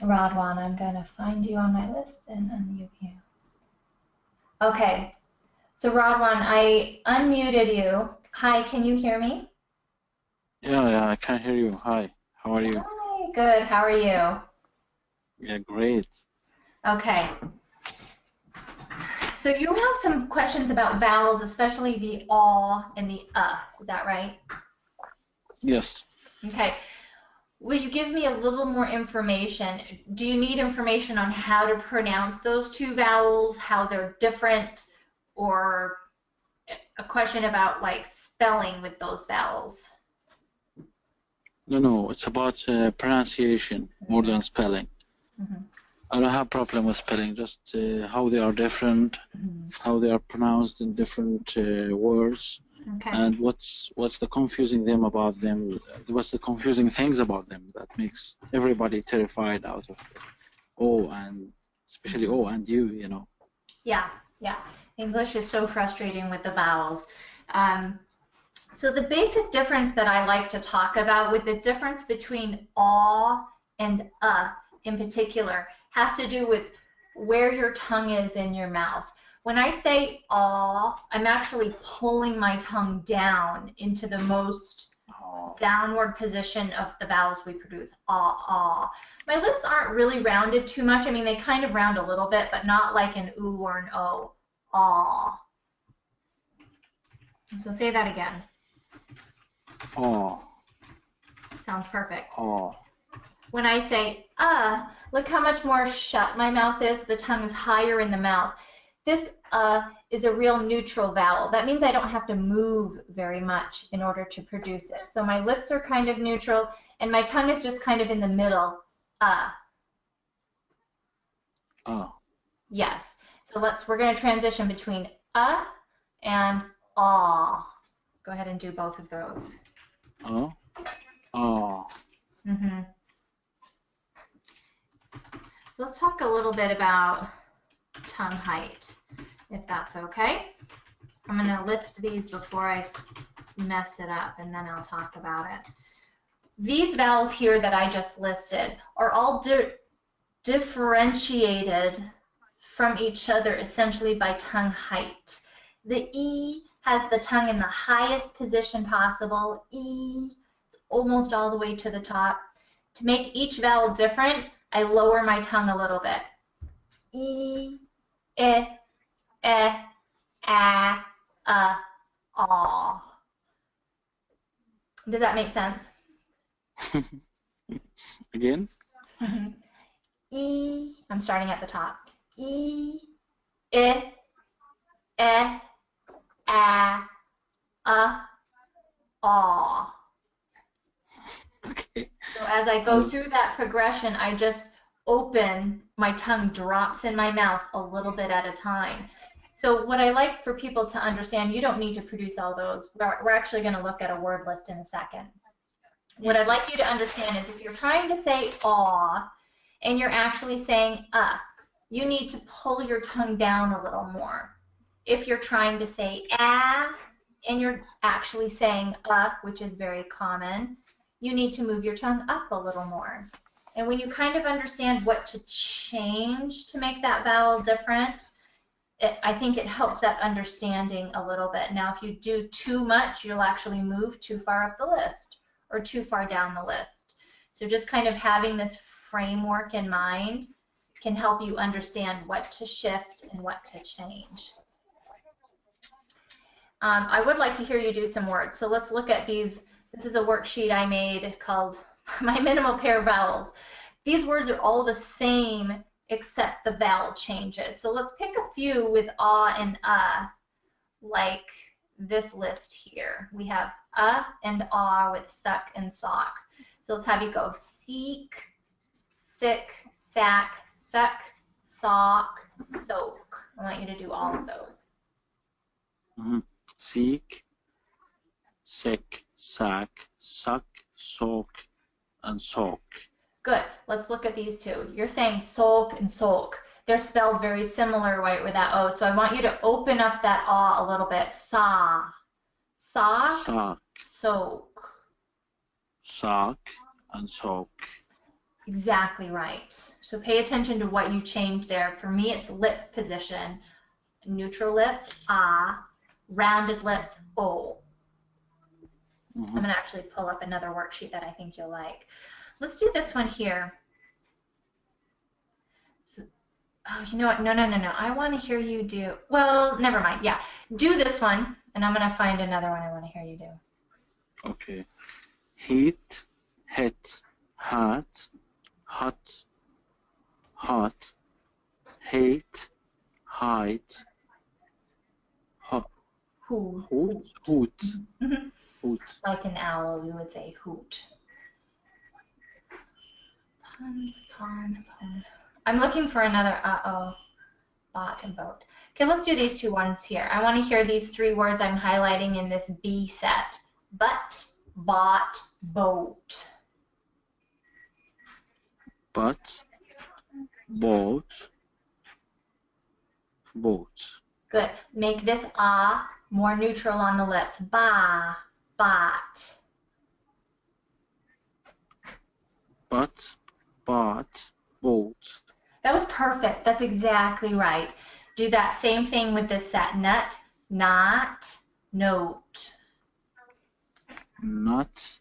Radwan, I'm going to find you on my list and unmute you. Okay, so Radwan, I unmuted you. Hi, can you hear me? Yeah, I can hear you. Hi, how are you? Hi, good. How are you? Yeah, great. Okay. So you have some questions about vowels, especially the aw and the Is that right? Yes. Okay. Will you give me a little more information? Do you need information on how to pronounce those two vowels, how they're different, or a question about like spelling with those vowels? No, it's about pronunciation more than spelling. Mm-hmm. I don't have problem with spelling, just how they are different, how they are pronounced in different words, Okay. and what's the confusing them about them, what's the confusing things about them that makes everybody terrified out of O, and especially O and U, you know. Yeah. English is so frustrating with the vowels. So the basic difference that I like to talk about with the difference between aw and in particular has to do with where your tongue is in your mouth. When I say aw, I'm actually pulling my tongue down into the most downward position of the vowels we produce. Ah. My lips aren't really rounded too much. I mean, they kind of round a little bit, but not like an oo or an o. Ah. So say that again. Oh. Sounds perfect. Oh. When I say look how much more shut my mouth is. The tongue is higher in the mouth. This is a real neutral vowel. That means I don't have to move very much in order to produce it. So my lips are kind of neutral, and my tongue is just kind of in the middle. Yes. So we're going to transition between and ah. Go ahead and do both of those. Mm-hmm. So let's talk a little bit about tongue height, if that's okay. I'm going to list these before I mess it up, and then I'll talk about it. These vowels here that I just listed are all differentiated from each other essentially by tongue height. The E has the tongue in the highest position possible. E is almost all the way to the top. To make each vowel different, I lower my tongue a little bit. E, a, aw. Does that make sense? Again? E, I'm starting at the top. E, a, aw. Okay. So as I go through that progression, I just open, my tongue drops in my mouth a little bit at a time. So what I like for people to understand, you don't need to produce all those. We're actually going to look at a word list in a second. What I'd like you to understand is if you're trying to say aw and you're actually saying you need to pull your tongue down a little more. If you're trying to say and you're actually saying which is very common, you need to move your tongue up a little more. And when you kind of understand what to change to make that vowel different, I think it helps that understanding a little bit. Now, if you do too much, you'll actually move too far up the list or too far down the list. So just kind of having this framework in mind can help you understand what to shift and what to change. I would like to hear you do some words. So let's look at these. This is a worksheet I made called My Minimal Pair of Vowels. These words are all the same except the vowel changes. So let's pick a few with and like this list here. We have and with suck and sock. So let's have you go seek, sick, sack, suck, sock, soak. I want you to do all of those. Seek, sick, sack, suck, soak, and soak. Good. Let's look at these two. You're saying soak and soak. They're spelled very similar right with that O. So I want you to open up that a little bit. Sa. Sock. Soak. Sock and soak. Exactly right. So pay attention to what you changed there. For me, it's lip position. Neutral lips, ah. Rounded lips, oh. I'm going to actually pull up another worksheet that I think you'll like. Let's do this one here. So, oh, you know what? No. I want to hear you do. Well, never mind. Yeah. Do this one, and I'm going to find another one I want to hear you do. Okay. Heat, hit, hot, hot, hot, hate, height, hot, Who? hoot, Mm-hmm. hoot. Like an owl, we would say hoot. Pun. I'm looking for another bot and boat. Okay, let's do these two ones here. I want to hear these three words I'm highlighting in this B set. But, bought, boat. But, bought, boat. Good. Make this more neutral on the lips. Ba, bought. But, bought, boat. That was perfect. That's exactly right. Do that same thing with this set. Nut, not, note. Not,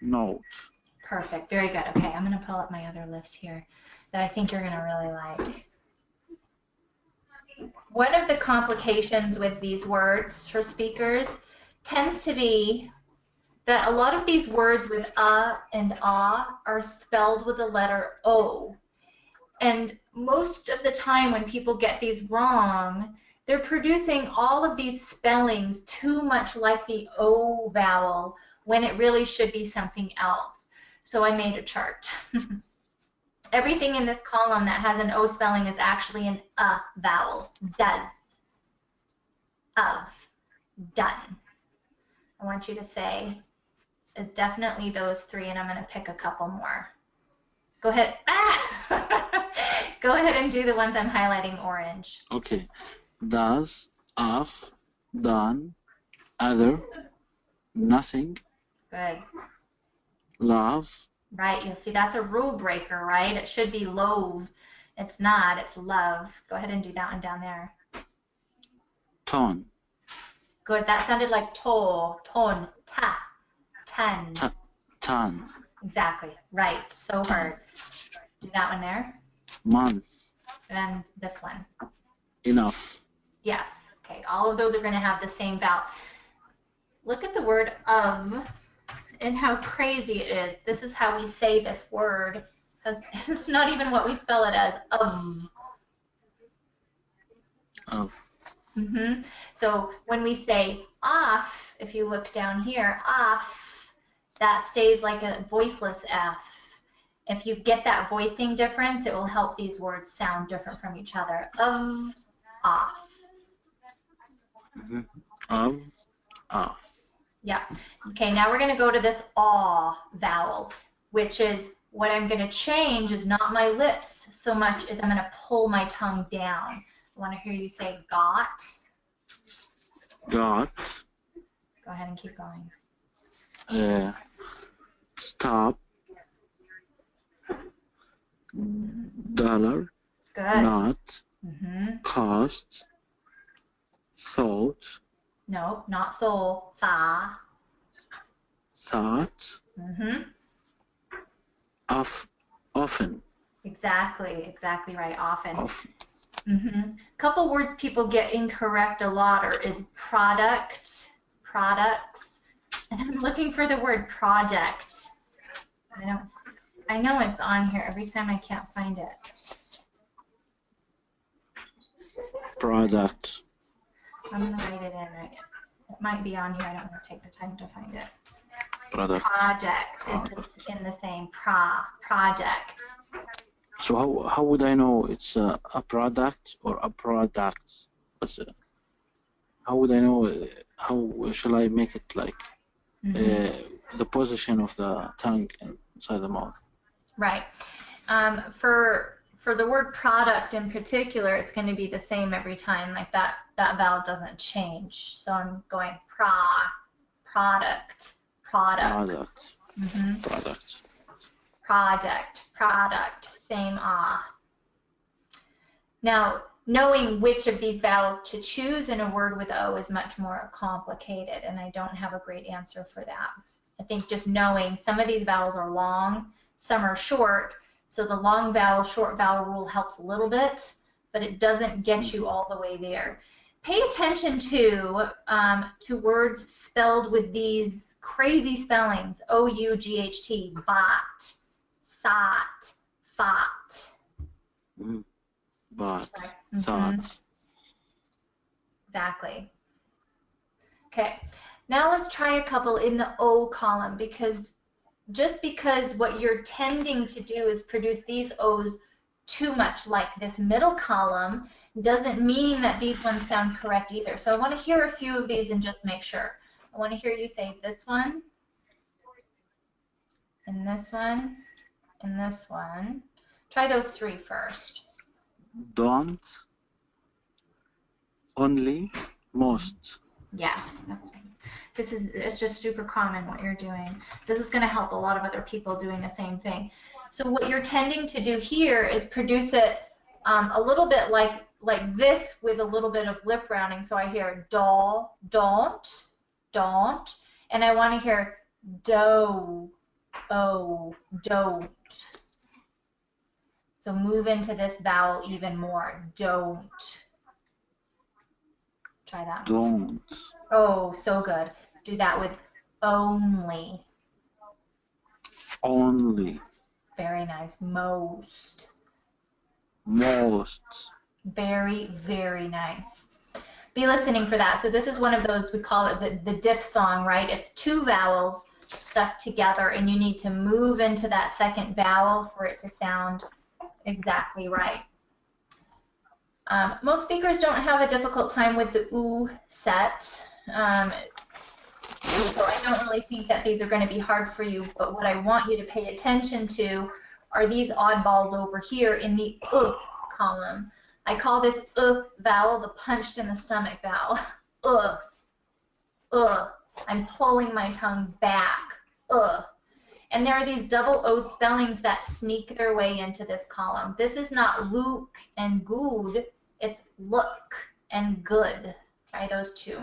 note. Perfect. Very good. Okay, I'm going to pull up my other list here that I think you're going to really like. One of the complications with these words for speakers tends to be that a lot of these words with and ah are spelled with the letter O. And most of the time when people get these wrong, they're producing all of these spellings too much like the O vowel when it really should be something else. So I made a chart. Everything in this column that has an O spelling is actually an vowel. Does, of, done. I want you to say definitely those three, and I'm going to pick a couple more. Go ahead. Go ahead and do the ones I'm highlighting orange. Okay. Does, of, done, other, nothing. Good. Love. Right. You'll see that's a rule breaker, right? It should be loathe. It's not. It's love. Go ahead and do that one down there. Ton. Good. That sounded like ton, ta, ten. Ton. Exactly. Right. So hard. Do that one there. Month. And this one. Enough. Yes. Okay. All of those are going to have the same vowel. Look at the word of and how crazy it is. This is how we say this word. It's not even what we spell it as. Of. Of. So when we say off, if you look down here, off, that stays like a voiceless F. If you get that voicing difference, it will help these words sound different from each other. Of, off. Of, off. Yeah. Okay, now we're going to go to this aw vowel, which is what I'm going to change is not my lips so much as I'm going to pull my tongue down. I want to hear you say got. Got. Go ahead and keep going. Stop. Dollar. Good. Not. Cost. Thought. No, not soul. Fa. Thought. Often. Exactly right. Often. Often. Couple words people get incorrect a lot is product, products, and I'm looking for the word project. I know it's on here. Every time I can't find it. Product. I'm going to write it in right. It might be on here. I don't want to take the time to find it. Product. Project is in the same project. So how would I know it's a product or a product? How would I know? How shall I make it like the position of the tongue inside the mouth? Right. For the word product in particular, it's going to be the same every time. Like that vowel doesn't change. So I'm going product. Product. Product. product, same ah. Now, knowing which of these vowels to choose in a word with O is much more complicated, and I don't have a great answer for that. I think just knowing some of these vowels are long, some are short, so the long vowel, short vowel rule helps a little bit, but it doesn't get you all the way there. Pay attention to words spelled with these crazy spellings, O-U-G-H-T, bot, sot, fought. But, Right. thoughts. Exactly. Okay, now let's try a couple in the O column, because just because what you're tending to do is produce these O's too much like this middle column doesn't mean that these ones sound correct either. So I want to hear a few of these and just make sure. I want to hear you say this one, and this one, and this one. Try those three first. Don't, only, most. Yeah, that's right. It's just super common what you're doing. This is going to help a lot of other people doing the same thing. So what you're tending to do here is produce it a little bit like this with a little bit of lip rounding. So I hear doll, don't, and I want to hear do, oh, don't. So move into this vowel even more. Don't. Try that. Don't. Oh, so good. Do that with only. Only. Very nice. Most. Most. Very, very nice. Be listening for that. So this is one of those, we call it the diphthong, right? It's two vowels stuck together, and you need to move into that second vowel for it to sound exactly right. Most speakers don't have a difficult time with the oo set, so I don't really think that these are going to be hard for you, but what I want you to pay attention to are these oddballs over here in the column. I call this vowel the punched in the stomach vowel. I'm pulling my tongue back. And there are these double O spellings that sneak their way into this column. This is not look and good, it's look and good. Try those two.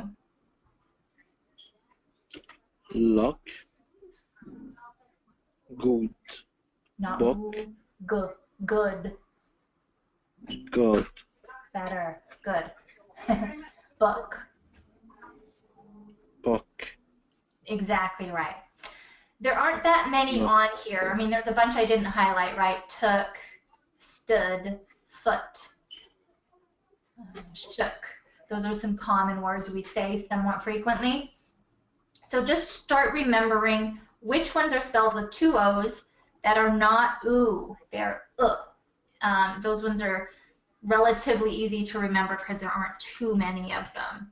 Look. Good. Not Book. good. Good. Good. Better. Good. Book. Book. Exactly right. There aren't that many on here. I mean, there's a bunch I didn't highlight, right? Took, stood, foot, shook. Those are some common words we say somewhat frequently. So just start remembering which ones are spelled with two O's that are not oo, they're those ones are relatively easy to remember because there aren't too many of them.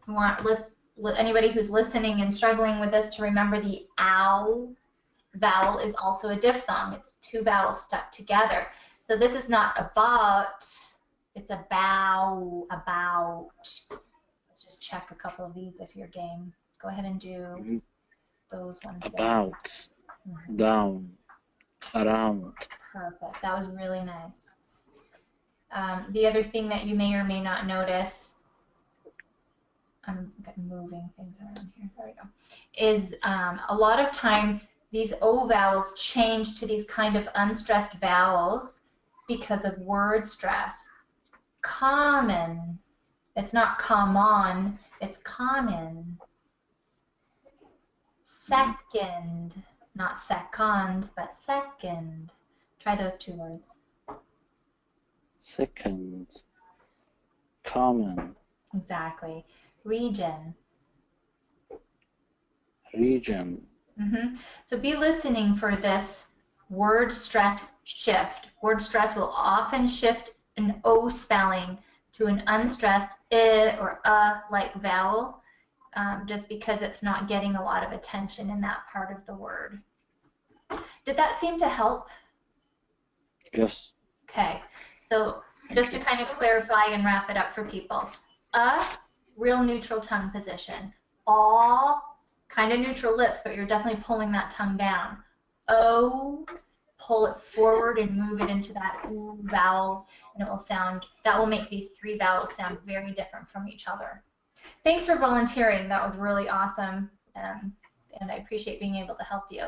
We want anybody who's listening and struggling with this to remember the ow vowel is also a diphthong. It's two vowels stuck together. So this is not about, it's about. Let's just check a couple of these if you're game. Go ahead and do those ones. About. Down. Around. Perfect. That was really nice. The other thing that you may or may not notice, I'm moving things around here, there we go, is a lot of times these O vowels change to these kind of unstressed vowels because of word stress. Common. It's not common, it's common. Second. Not second, but second. Try those two words. Second. Common. Exactly. Region. Region. So be listening for this word stress shift. Word stress will often shift an O spelling to an unstressed I or like vowel, just because it's not getting a lot of attention in that part of the word. Did that seem to help? Yes. Okay, so just to kind of clarify and wrap it up for people. Real neutral tongue position. All kind of neutral lips, but you're definitely pulling that tongue down. O, pull it forward and move it into that oo vowel, and it will sound, that will make these three vowels sound very different from each other. Thanks for volunteering. That was really awesome, and I appreciate being able to help you.